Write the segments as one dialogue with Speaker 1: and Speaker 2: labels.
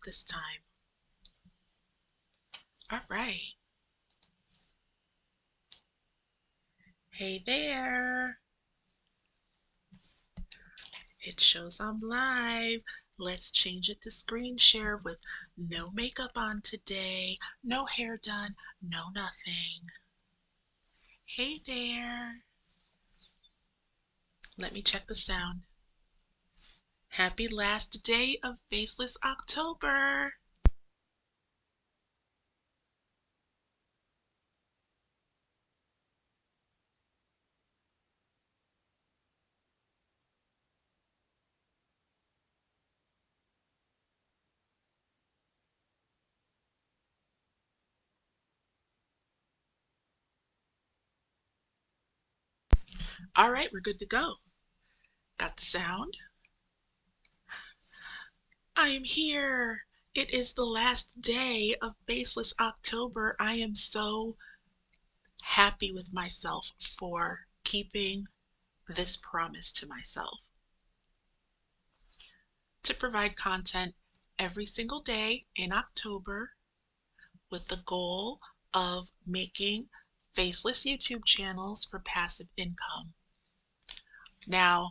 Speaker 1: this time. All right. Hey there. It shows I'm live. Let's change it to screen share with no makeup on today, no hair done, no nothing. Hey there. Let me check the sound. Happy last day of Faceless October. All right, we're good to go. Got the sound? I am here. It is the last day of Faceless October. I am so happy with myself for keeping this promise to myself to provide content every single day in October with the goal of making faceless YouTube channels for passive income. Now,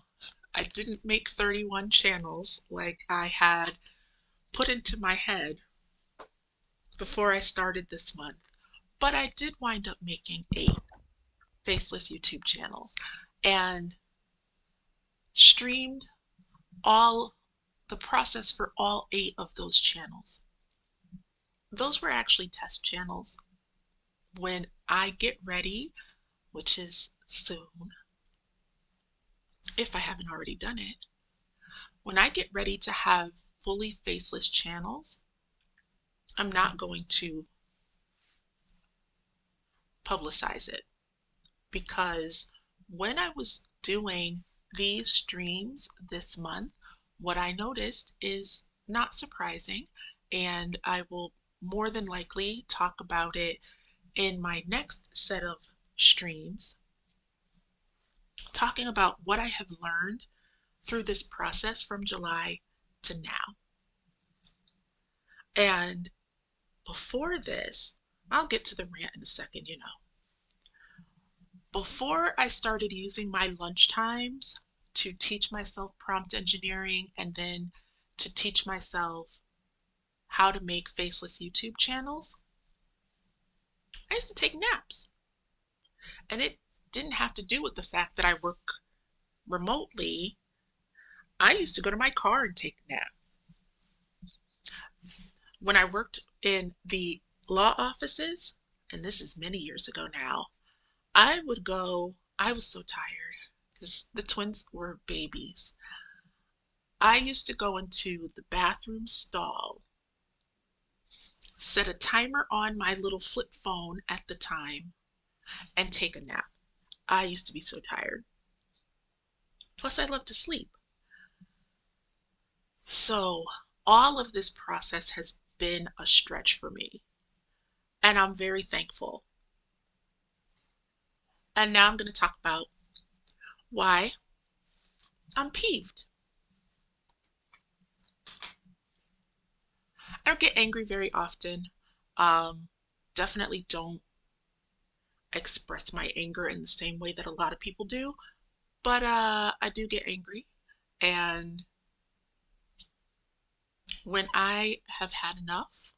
Speaker 1: I didn't make 31 channels like I had put into my head before I started this month, but I did wind up making 8 faceless YouTube channels and streamed all the process for all 8 of those channels. Those were actually test channels. When I get ready, which is soon, if I haven't already done it, when I get ready to have fully faceless channels, I'm not going to publicize it, because when I was doing these streams this month, what I noticed is not surprising, and I will more than likely talk about it in my next set of streams, talking about what I have learned through this process from July to now. And before this, I'll get to the rant in a second, Before I started using my lunch times to teach myself prompt engineering and then to teach myself how to make faceless YouTube channels, I used to take naps. And it didn't have to do with the fact that I work remotely. I used to go to my car and take a nap. When I worked in the law offices, and this is many years ago now, I was so tired because the twins were babies. I used to go into the bathroom stall, set a timer on my little flip phone at the time, and take a nap. I used to be so tired. Plus, I love to sleep. So, all of this process has been a stretch for me, and I'm very thankful. And now I'm going to talk about why I'm peeved. I don't get angry very often. Definitely don't express my anger in the same way that a lot of people do, but I do get angry. And when I have had enough,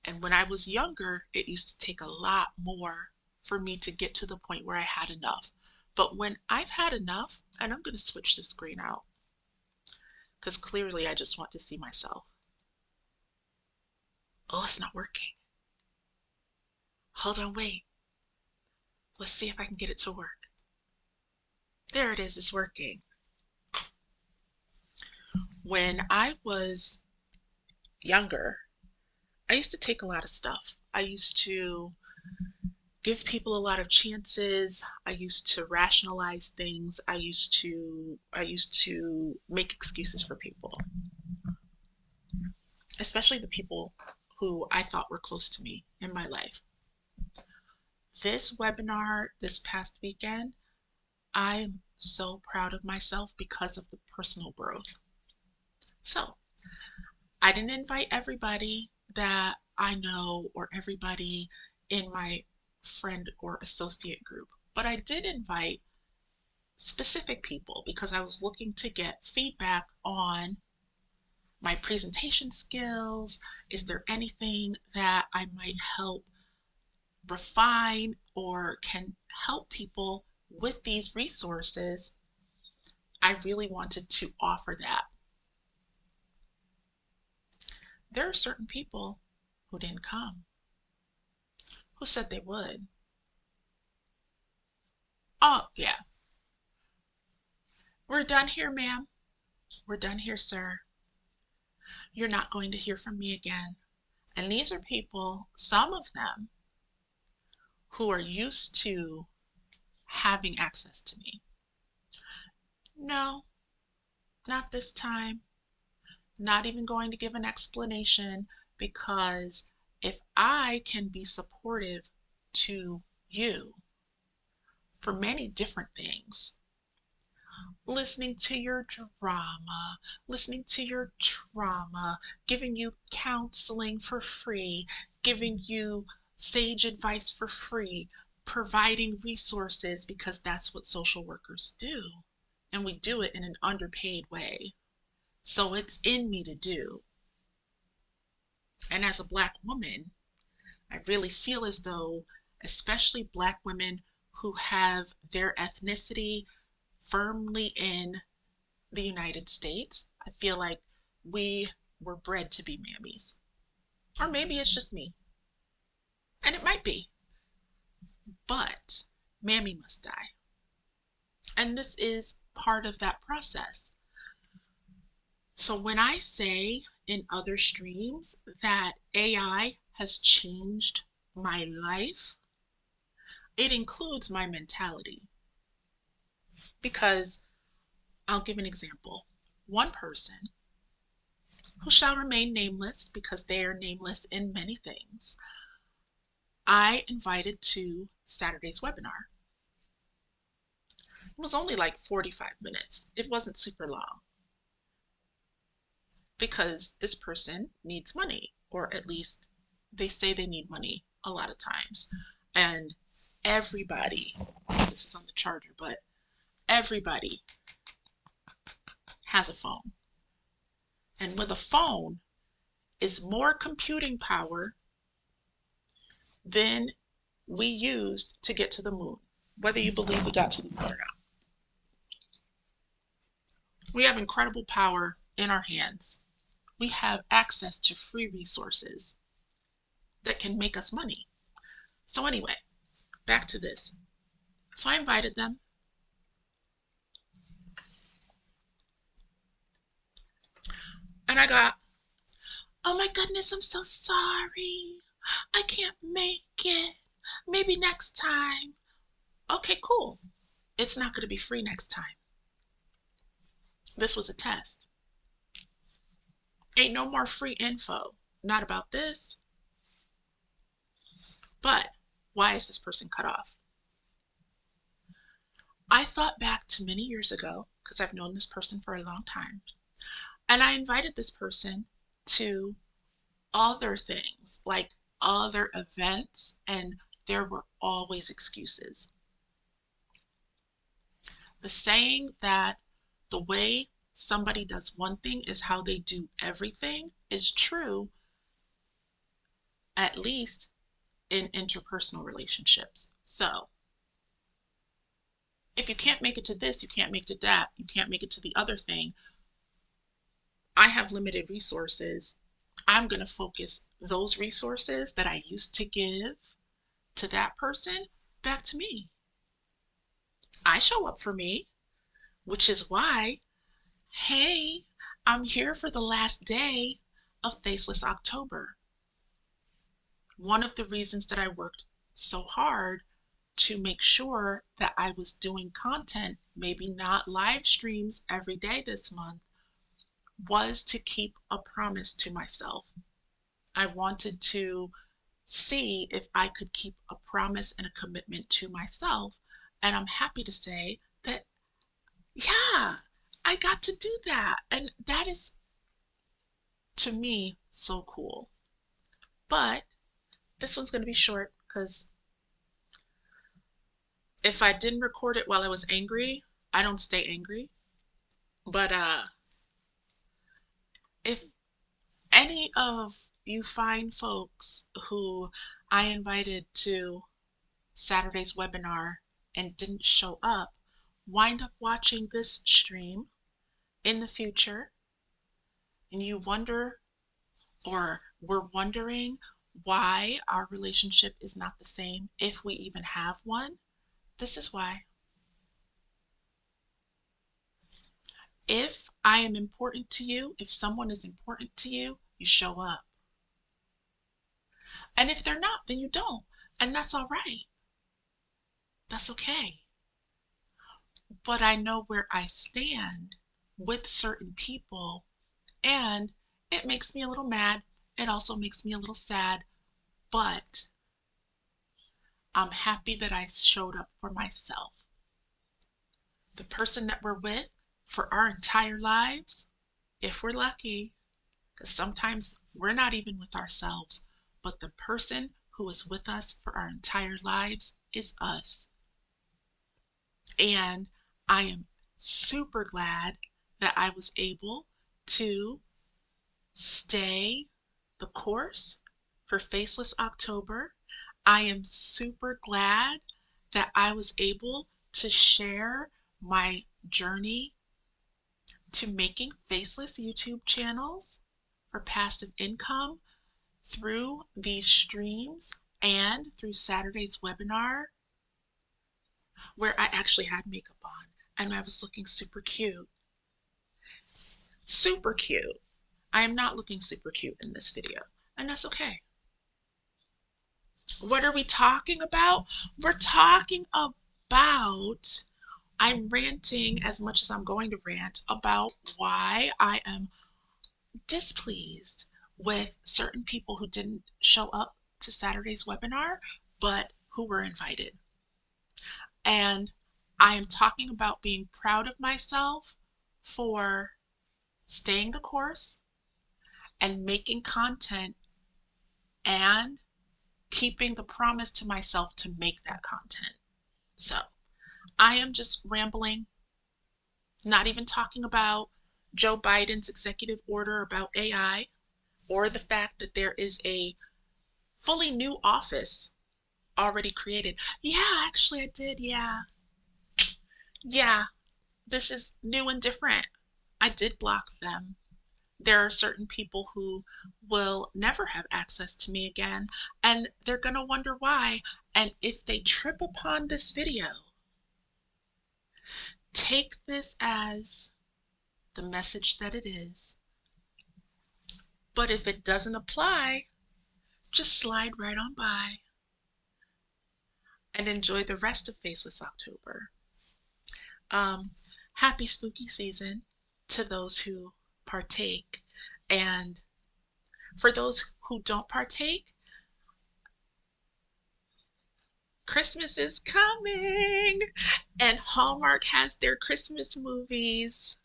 Speaker 1: and when I was younger, it used to take a lot more for me to get to the point where I had enough. But when I've had enough, and I'm going to switch the screen out because clearly I just want to see myself. Oh, it's not working. Hold on, wait. Let's see if I can get it to work. There it is, it's working. When I was younger, I used to take a lot of stuff. I used to give people a lot of chances. I used to rationalize things. I used to make excuses for people, especially the people who I thought were close to me in my life. This webinar this past weekend, I'm so proud of myself because of the personal growth. So, I didn't invite everybody that I know or everybody in my friend or associate group, but I did invite specific people because I was looking to get feedback on my presentation skills. Is there anything that I might help refine or can help people with these resources? I really wanted to offer that. There are certain people who didn't come, who said they would. Oh, yeah. We're done here, ma'am. We're done here, sir. You're not going to hear from me again. And these are people, some of them, who are used to having access to me. No, not this time. Not even going to give an explanation, because if I can be supportive to you for many different things, listening to your drama, listening to your trauma, giving you counseling for free, giving you sage advice for free, providing resources, because that's what social workers do. And we do it in an underpaid way. So it's in me to do. And as a Black woman, I really feel as though, especially Black women who have their ethnicity firmly in the United States, I feel like we were bred to be mammies. Or maybe it's just me. And it might be. But mammy must die. And this is part of that process. So when I say in other streams that AI has changed my life, it includes my mentality. Because I'll give an example. One person who shall remain nameless, because they are nameless in many things, I invited to Saturday's webinar. It was only like 45 minutes. It wasn't super long, because this person needs money, or at least they say they need money a lot of times. And everybody, this is on the charger, but everybody has a phone. And with a phone is more computing power than we used to get to the moon, whether you believe we got to the moon or not. We have incredible power in our hands. We have access to free resources that can make us money. So anyway, back to this. So I invited them. And I got, oh my goodness, I'm so sorry. I can't make it. Maybe next time. Okay, cool. It's not going to be free next time. This was a test. Ain't no more free info. Not about this. But why is this person cut off? I thought back to many years ago, because I've known this person for a long time, and I invited this person to other things, like other events, and there were always excuses. The saying that the way somebody does one thing is how they do everything is true, at least in interpersonal relationships. So if you can't make it to this, you can't make it to that, you can't make it to the other thing, I have limited resources. I'm going to focus those resources that I used to give to that person back to me. I show up for me, which is why, hey, I'm here for the last day of Faceless October. One of the reasons that I worked so hard to make sure that I was doing content, maybe not live streams every day this month, was to keep a promise to myself. I wanted to see if I could keep a promise and a commitment to myself. And I'm happy to say that, yeah, I got to do that. And that is to me, so cool. But this one's going to be short because if I didn't record it while I was angry, I don't stay angry. But if any of you fine folks who I invited to Saturday's webinar and didn't show up wind up watching this stream in the future, and you wonder or were wondering why our relationship is not the same if we even have one, this is why. If I am important to you, if someone is important to you, you show up. And if they're not, then you don't. And that's all right. That's okay. But I know where I stand with certain people, and it makes me a little mad. It also makes me a little sad, but I'm happy that I showed up for myself. The person that we're with for our entire lives, if we're lucky, because sometimes we're not even with ourselves, but the person who is with us for our entire lives is us. And I am super glad that I was able to stay the course for Faceless October. I am super glad that I was able to share my journey to making faceless YouTube channels for passive income through these streams and through Saturday's webinar, where I actually had makeup on and I was looking super cute. Super cute. I am not looking super cute in this video, and that's okay. What are we talking about? We're talking about, I'm ranting as much as I'm going to rant about why I am displeased with certain people who didn't show up to Saturday's webinar, but who were invited. And I am talking about being proud of myself for staying the course and making content and keeping the promise to myself to make that content. So I am just rambling, not even talking about Joe Biden's executive order about AI or the fact that there is a fully new office already created. Yeah, actually I did. Yeah, this is new and different. I did block them. There are certain people who will never have access to me again, and they're going to wonder why. And if they trip upon this video, take this as the message that it is. But if it doesn't apply, just slide right on by and enjoy the rest of Faceless October. Happy spooky season to those who partake. And for those who don't partake, Christmas is coming, and Hallmark has their Christmas movies,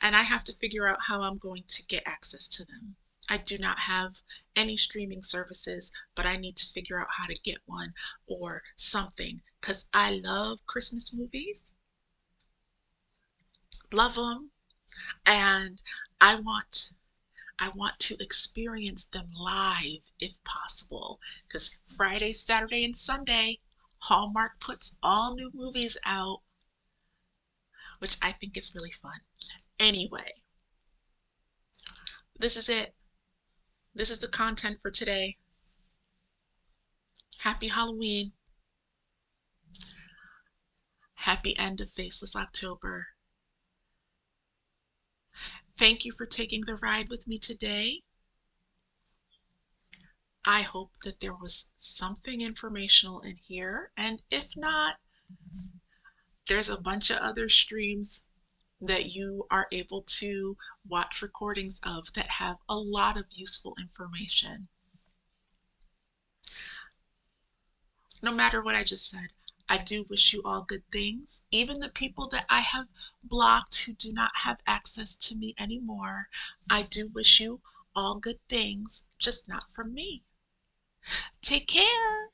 Speaker 1: and I have to figure out how I'm going to get access to them. I do not have any streaming services, but I need to figure out how to get one or something, because I love Christmas movies. Love them, and I want to experience them live if possible, because Friday, Saturday, and Sunday, Hallmark puts all new movies out, which I think is really fun. Anyway, this is it. This is the content for today. Happy Halloween. Happy end of Faceless October. Thank you for taking the ride with me today. I hope that there was something informational in here, and if not, there's a bunch of other streams that you are able to watch recordings of that have a lot of useful information. No matter what I just said, I do wish you all good things. Even the people that I have blocked who do not have access to me anymore, I do wish you all good things, just not from me. Take care.